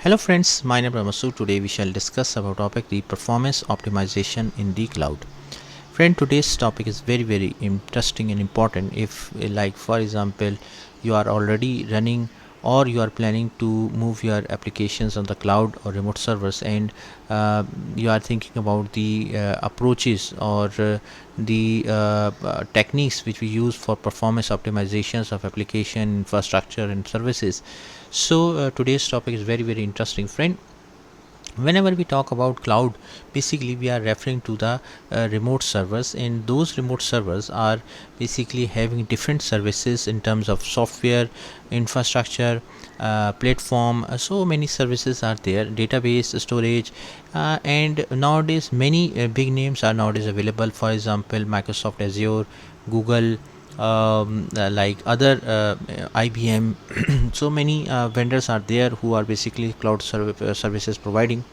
Hello friends, my name is Ramasu. Today we shall discuss about topic the performance optimization in the cloud. Friend, today's topic is very interesting and important. If like for example you are already running or you are planning to move your applications on the cloud or remote servers, and you are thinking about the approaches or the techniques which we use for performance optimizations of application infrastructure and services. So today's topic is very interesting, friend. Whenever we talk about cloud, basically we are referring to the remote servers, and those remote servers are basically having different services in terms of software, infrastructure, platform. So many services are there, database, storage, and nowadays many big names are nowadays available. For example, Microsoft Azure, Google, like other IBM. So many vendors are there who are basically cloud services providing.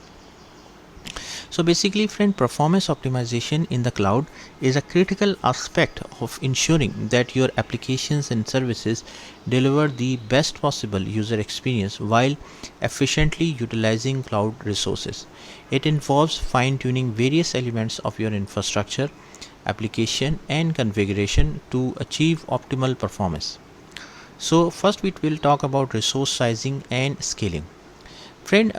So basically, friend, performance optimization in the cloud is a critical aspect of ensuring that your applications and services deliver the best possible user experience while efficiently utilizing cloud resources. It involves fine tuning various elements of your infrastructure, application, and configuration to achieve optimal performance. So first we will talk about resource sizing and scaling. Friend,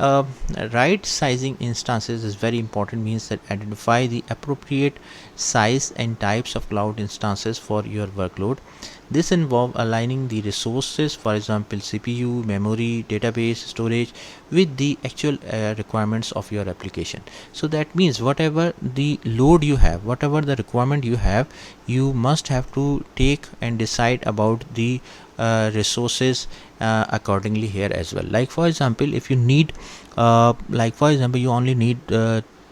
right sizing instances is very important. Means that identify the appropriate size and types of cloud instances for your workload. This involves aligning the resources, for example CPU, memory, database, storage, with the actual requirements of your application. So that means whatever the load you have, whatever the requirement you have, you must have to take and decide about the resources accordingly here as well. Like for example, if you need you only need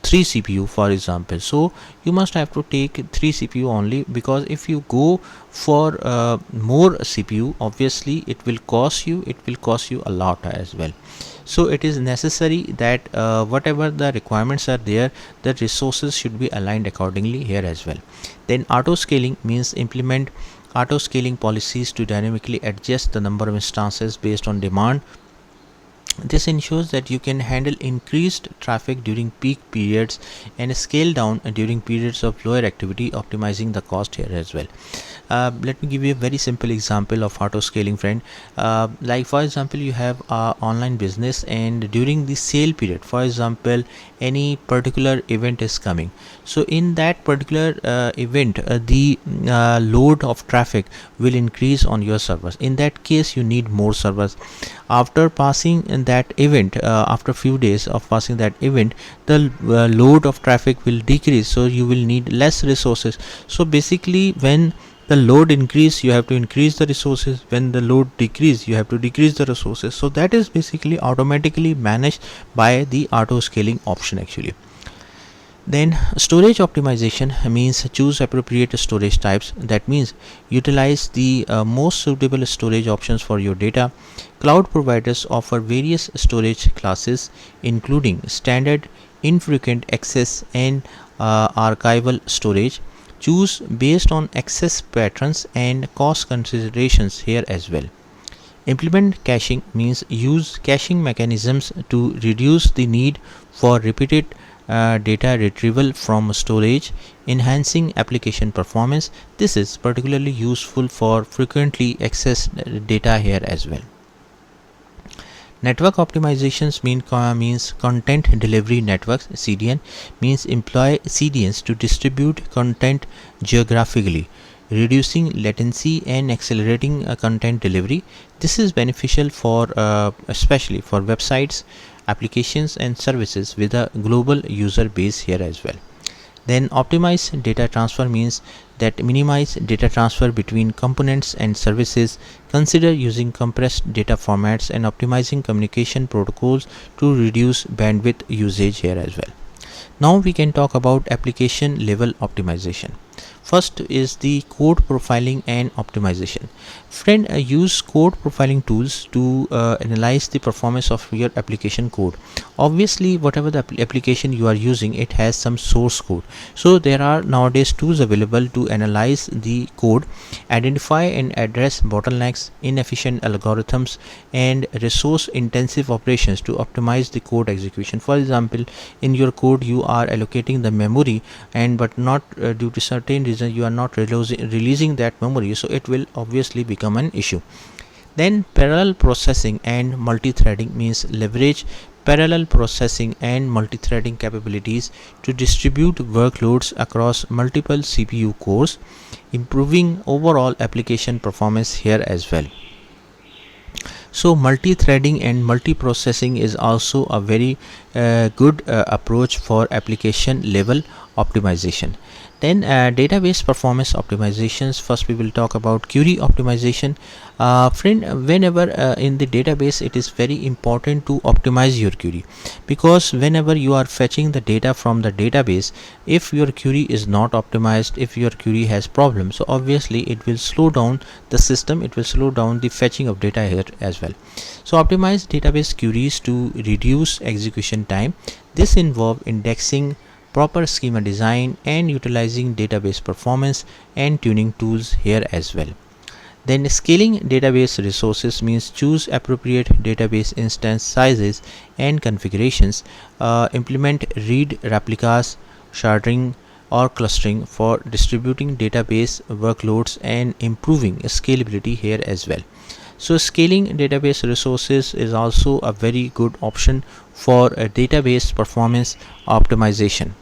3 CPU, for example, so you must have to take 3 CPU only, because if you go for more CPU, obviously it will cost you a lot as well. So it is necessary that whatever the requirements are there, the resources should be aligned accordingly here as well. Then auto scaling means implement auto scaling policies to dynamically adjust the number of instances based on demand. This ensures that you can handle increased traffic during peak periods and scale down during periods of lower activity, optimizing the cost here as well. Let me give you a very simple example of auto scaling, friend. Like for example, you have a online business, and during the sale period, for example, any particular event is coming. So in that particular event, the load of traffic will increase on your servers. In that case, you need more servers. After passing in that event, after few days of passing that event, the load of traffic will decrease, so you will need less resources. So basically, when the load increase, you have to increase the resources. When the load decrease, you have to decrease the resources. So that is basically automatically managed by the auto scaling option actually. Then storage optimization means choose appropriate storage types. That means utilize the most suitable storage options for your data. Cloud providers offer various storage classes, including standard, infrequent access, and archival storage. Choose based on access patterns and cost considerations here as well. Implement caching means use caching mechanisms to reduce the need for repeated data retrieval from storage, enhancing application performance. This is particularly useful for frequently accessed data here as well. Network optimizations means content delivery networks. CDN means employ CDNs to distribute content geographically, reducing latency and accelerating content delivery. This is beneficial for especially for websites, applications, and services with a global user base here as well. Then optimize data transfer means that minimize data transfer between components and services. Consider using compressed data formats and optimizing communication protocols to reduce bandwidth usage here as well. Now we can talk about application level optimization. first is the code profiling and optimization. Friend, use code profiling tools to analyze the performance of your application code. Obviously, whatever the application you are using, it has some source code. So there are nowadays tools available to analyze the code, identify and address bottlenecks, inefficient algorithms, and resource intensive operations to optimize the code execution. For example, in your code you are allocating the memory, and but not due to certain reason you are not releasing that memory, so it will obviously become an issue. Then parallel processing and multi-threading means leverage parallel processing and multi-threading capabilities to distribute workloads across multiple CPU cores, improving overall application performance here as well. So multi-threading and multi-processing is also a very good approach for application level optimization. Then database performance optimizations. First we will talk about query optimization. Friend, whenever in the database, it is very important to optimize your query, because whenever you are fetching the data from the database, if your query is not optimized, if your query has problems, so obviously it will slow down the system, it will slow down the fetching of data here as well. So optimize database queries to reduce execution time. This involves indexing, proper schema design, and utilizing database performance and tuning tools here as well. Then scaling database resources means choose appropriate database instance sizes and configurations, implement read replicas, sharding or clustering for distributing database workloads and improving scalability here as well. So scaling database resources is also a very good option for a database performance optimization.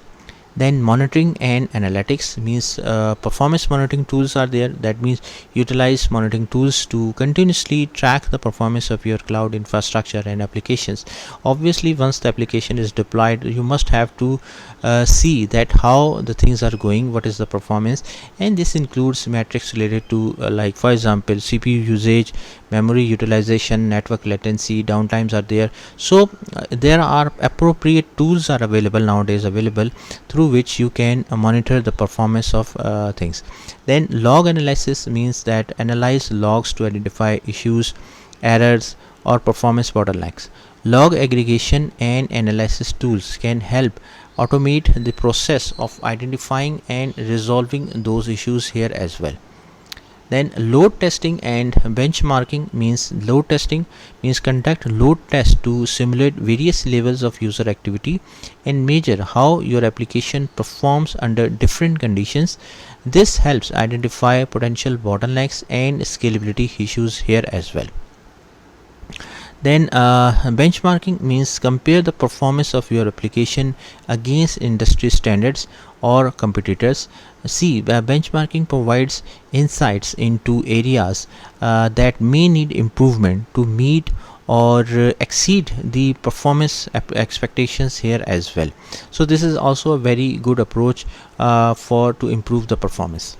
Then monitoring and analytics means performance monitoring tools are there. That means utilize monitoring tools to continuously track the performance of your cloud infrastructure and applications. Obviously, once the application is deployed, you must have to see that how the things are going, what is the performance, and this includes metrics related to like for example CPU usage, memory utilization, network latency, downtimes are there. So there are appropriate tools are available nowadays through which you can monitor the performance of things. Then log analysis means that analyze logs to identify issues, errors, or performance bottlenecks. Log aggregation and analysis tools can help automate the process of identifying and resolving those issues here as well. Then load testing and benchmarking means conduct load tests to simulate various levels of user activity and measure how your application performs under different conditions. This helps identify potential bottlenecks and scalability issues here as well. Then benchmarking means compare the performance of your application against industry standards or competitors. See, benchmarking provides insights into areas that may need improvement to meet or exceed the performance expectations here as well. So this is also a very good approach for to improve the performance.